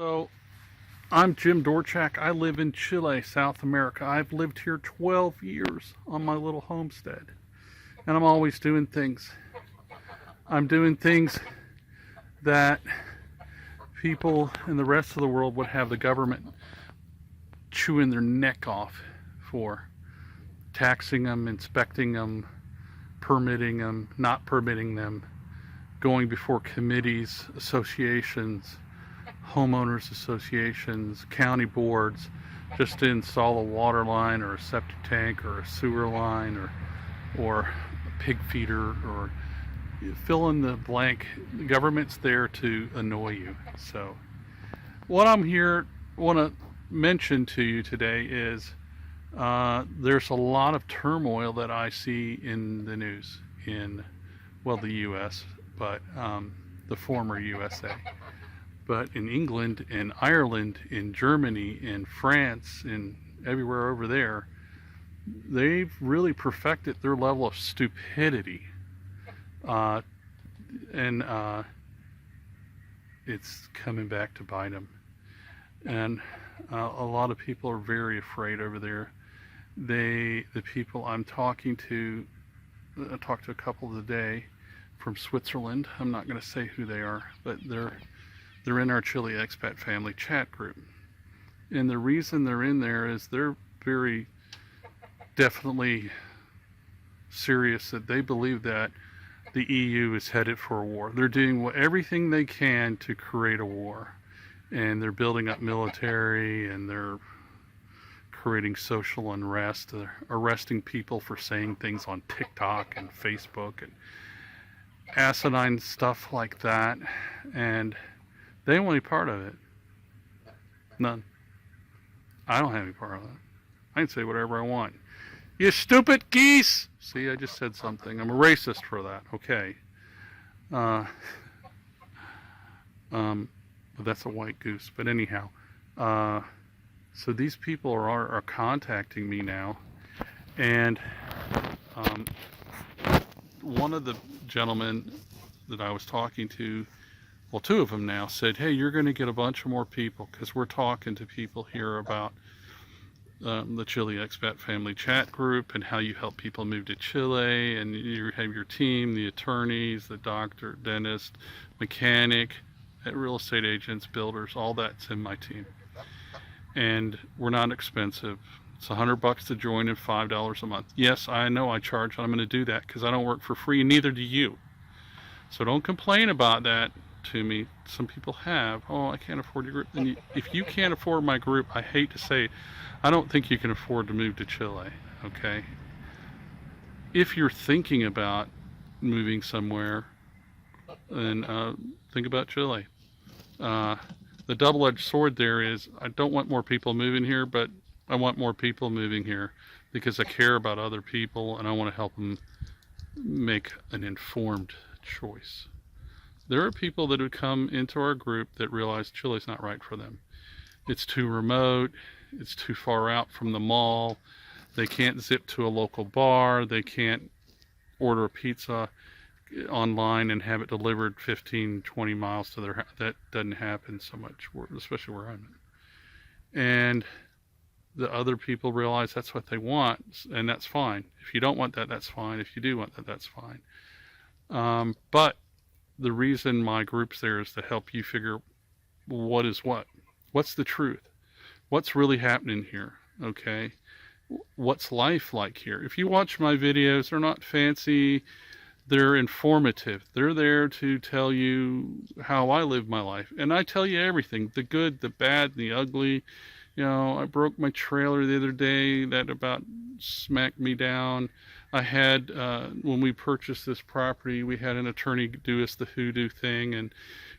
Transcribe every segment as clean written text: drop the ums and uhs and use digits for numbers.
So, I'm Jim Dorchak. I live in Chile, South America. I've lived here 12 years on my little homestead. And I'm always doing things. I'm doing things that people in the rest of the world would have the government chewing their neck off for. Taxing them, inspecting them, permitting them, not permitting them, going before committees, associations, homeowners associations, county boards, just to install a water line or a septic tank or a sewer line or a pig feeder or fill in the blank. The government's there to annoy you. So what I'm here want to mention to you today is there's a lot of turmoil that I see in the news in, well, the U.S., but the former USA. But in England, in Ireland, in Germany, in France, in everywhere over there, they've really perfected their level of stupidity. Uh, and it's coming back to bite them. And a lot of people are very afraid over there. The people I'm talking to, I talked to a couple today from Switzerland. I'm not going to say who they are, but they're in our ChileExpatFamily chat group. And the reason they're in there is they're very definitely serious that they believe that the EU is headed for a war. They're doing everything they can to create a war. And they're building up military and they're creating social unrest. They're arresting people for saying things on TikTok and Facebook and asinine stuff like that. And they don't want any part of it. None. I don't have any part of it. I can say whatever I want. You stupid geese! See, I just said something. I'm a racist for that. Okay. Uh, but that's a white goose. But anyhow, so these people are contacting me now, and one of the gentlemen that I was talking to, well, two of them now, said, hey, you're going to get a bunch of more people because we're talking to people here about the Chile Expat Family chat group and how you help people move to Chile, and you have your team, the attorneys, the doctor, dentist, mechanic, real estate agents, builders, all that's in my team. And we're not expensive. It's $100 to join and $5 a month. Yes, I know I charge. I'm going to do that because I don't work for free, and neither do you. So don't complain about that to me. Some people have, oh, I can't afford your group. And if you can't afford my group, I hate to say, I don't think you can afford to move to Chile, okay? If you're thinking about moving somewhere, then think about Chile. The double-edged sword there is I don't want more people moving here, but I want more people moving here because I care about other people and I want to help them make an informed choice. There are people that would come into our group that realize Chile's not right for them. It's too remote. It's too far out from the mall. They can't zip to a local bar. They can't order a pizza online and have it delivered 15, 20 miles to their house. That doesn't happen so much, especially where I'm at. And the other people realize that's what they want, and that's fine. If you don't want that, that's fine. If you do want that, that's fine. But the reason my group's there is to help you figure what is what. What's the truth? What's really happening here? Okay? What's life like here? If you watch my videos, they're not fancy. They're informative. They're there to tell you how I live my life. And I tell you everything, the good, the bad, the ugly. You know, I broke my trailer the other day. That about smacked me down. I had, when we purchased this property, we had an attorney do us the hoodoo thing, and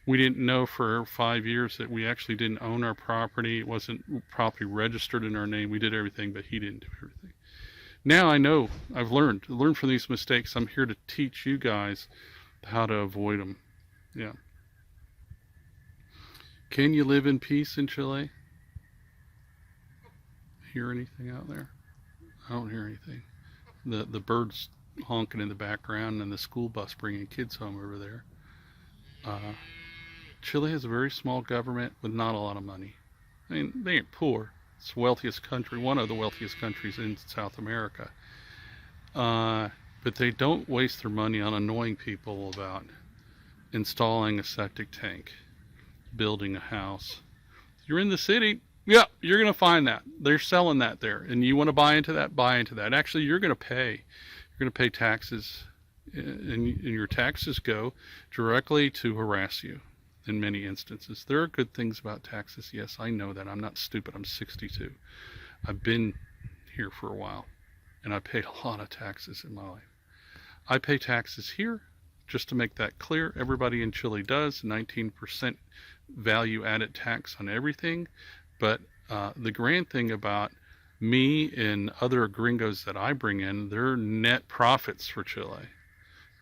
we didn't know for 5 years that we actually didn't own our property. It wasn't properly registered in our name. We did everything, but he didn't do everything. Now I know, I've learned from these mistakes. I'm here to teach you guys how to avoid them. Yeah. Can you live in peace in Chile? Hear anything out there? I don't hear anything. The birds honking in the background and the school bus bringing kids home over there. Chile has a very small government with not a lot of money. I mean, they ain't poor. It's the wealthiest country, one of the wealthiest countries in South America. But they don't waste their money on annoying people about installing a septic tank, building a house. You're in the city, yeah, you're going to find that. They're selling that there. And you want to buy into that, buy into that. Actually, you're going to pay. You're going to pay taxes, and your taxes go directly to harass you in many instances. There are good things about taxes. Yes, I know that. I'm not stupid. I'm 62. I've been here for a while, and I paid a lot of taxes in my life. I pay taxes here, just to make that clear. Everybody in Chile does, 19% value added tax on everything. But the grand thing about me and other gringos that I bring in, they're net profits for Chile.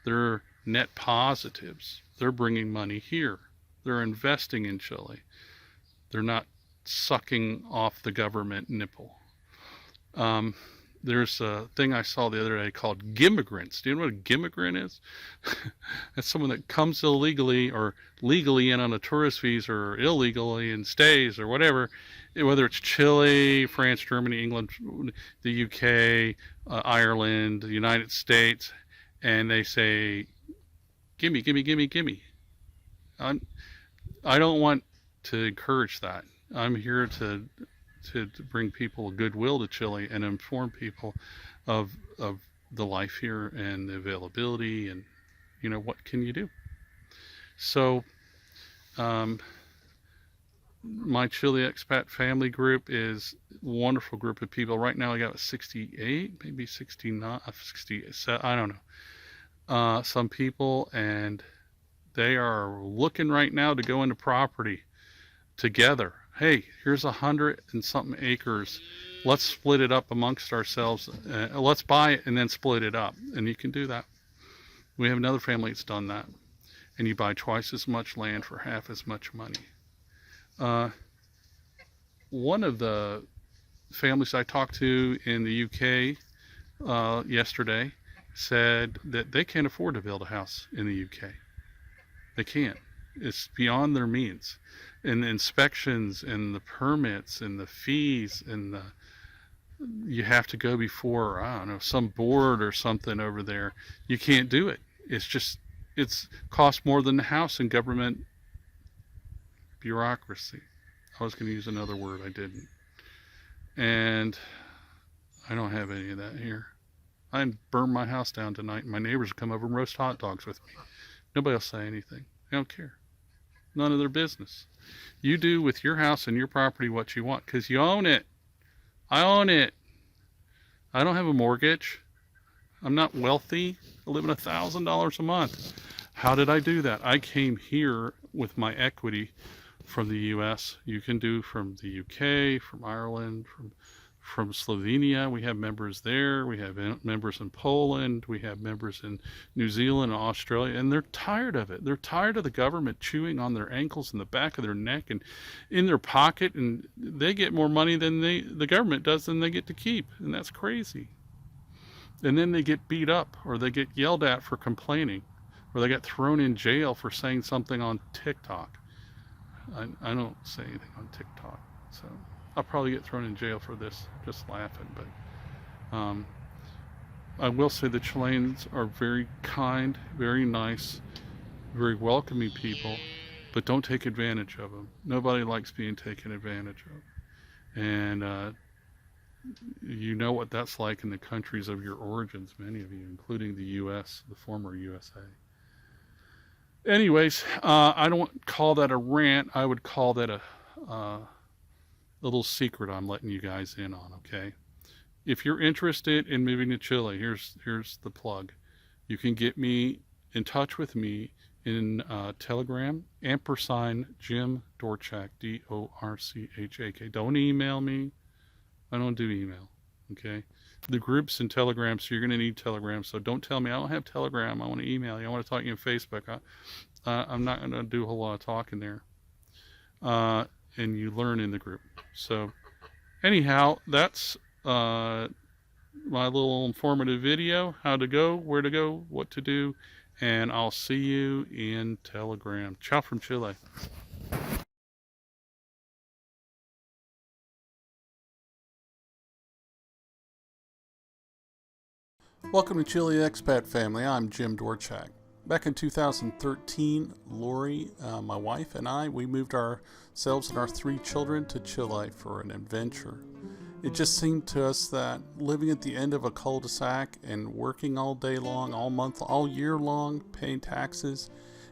They're net positives. They're bringing money here. They're investing in Chile. They're not sucking off the government nipple. There's a thing I saw the other day called Gimmigrants. Do you know what a Gimmigrant is? That's someone that comes illegally or legally in on a tourist visa or illegally and stays or whatever, whether it's Chile, France, Germany, England, the UK, Ireland, the United States, and they say, gimme, gimme, gimme, gimme. I don't want to encourage that. I'm here to bring people goodwill to Chile and inform people of the life here and the availability and, you know, what can you do. So my Chile Expat Family group is a wonderful group of people. Right now I got 68, maybe 69, 67, I don't know. Some people, and they are looking right now to go into property together. Hey, here's 100 and something acres. Let's split it up amongst ourselves. Let's buy it and then split it up. And you can do that. We have another family that's done that. And you buy twice as much land for half as much money. One of the families I talked to in the UK yesterday said that they can't afford to build a house in the UK. They can't. It's beyond their means. And the inspections and the permits and the fees and you have to go before, I don't know, some board or something over there. You can't do it. It's cost more than the house in government bureaucracy. I was going to use another word, I didn't. And I don't have any of that here. I burn my house down tonight and my neighbors will come over and roast hot dogs with me. Nobody will say anything. They don't care. None of their business. You do with your house and your property what you want because you own it. I own it. I don't have a mortgage. I'm not wealthy. I live in $1,000 a month. How did I do that? I came here with my equity from the U.S. You can do from the UK, from Ireland, from Slovenia. We have members there. We have members in Poland. We have members in New Zealand and Australia. And they're tired of it. They're tired of the government chewing on their ankles and the back of their neck and in their pocket. And they get more money than the government does than they get to keep. And that's crazy. And then they get beat up or they get yelled at for complaining or they get thrown in jail for saying something on TikTok. I don't say anything on TikTok, so I'll probably get thrown in jail for this, just laughing. But I will say the Chileans are very kind, very nice, very welcoming people, but don't take advantage of them. Nobody likes being taken advantage of. And you know what that's like in the countries of your origins, many of you, including the U.S., the former USA. Anyways, I don't call that a rant. I would call that a little secret I'm letting you guys in on, okay? If you're interested in moving to Chile, here's the plug. You can get me in touch with me in Telegram, & Jim Dorchak, D-O-R-C-H-A-K. Don't email me. I don't do email, okay? The group's in Telegram, so you're going to need Telegram. So don't tell me, I don't have Telegram. I want to email you. I want to talk to you on Facebook. I'm not going to do a whole lot of talking there. And you learn in the group. So anyhow, that's my little informative video, how to go, where to go, what to do, and I'll see you in Telegram. Ciao from Chile. Welcome to Chile Expat Family. I'm Jim Dorchak. Back in 2013, Lori, my wife, and I, we moved ourselves and our 3 children to Chile for an adventure. It just seemed to us that living at the end of a cul-de-sac and working all day long, all month, all year long, paying taxes,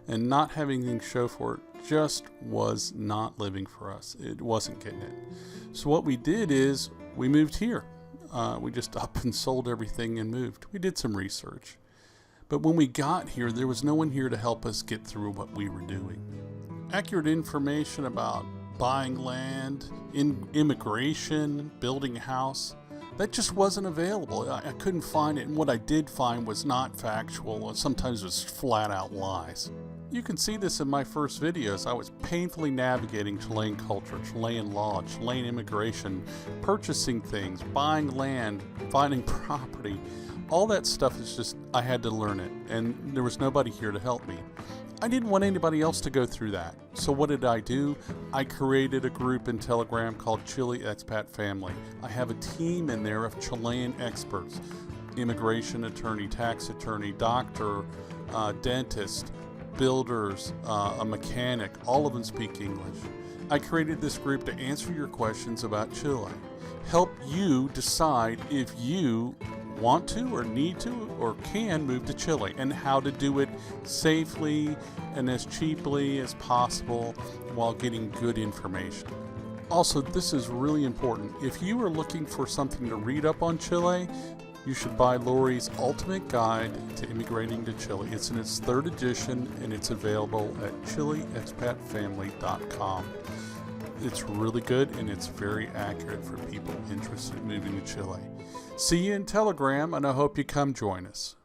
and not having anything to show for it just was not living for us. It wasn't getting it. So what we did is we moved here. We just up and sold everything and moved. We did some research. But when we got here, there was no one here to help us get through what we were doing. Accurate information about buying land, immigration, building a house, that just wasn't available. I couldn't find it, and what I did find was not factual. Sometimes it was flat out lies. You can see this in my first videos. I was painfully navigating Chilean culture, Chilean law, Chilean immigration, purchasing things, buying land, finding property. All that stuff is just, I had to learn it, and there was nobody here to help me. I didn't want anybody else to go through that. So what did I do? I created a group in Telegram called ChileExpatFamily. I have a team in there of Chilean experts, immigration attorney, tax attorney, doctor, dentist, builders, a mechanic, all of them speak English. I created this group to answer your questions about Chile, help you decide if you want to or need to or can move to Chile, and how to do it safely and as cheaply as possible while getting good information. Also, this is really important. If you are looking for something to read up on Chile, you should buy Lori's Ultimate Guide to Immigrating to Chile. It's in its 3rd edition, and it's available at ChileExpatFamily.com. It's really good, and it's very accurate for people interested in moving to Chile. See you in Telegram, and I hope you come join us.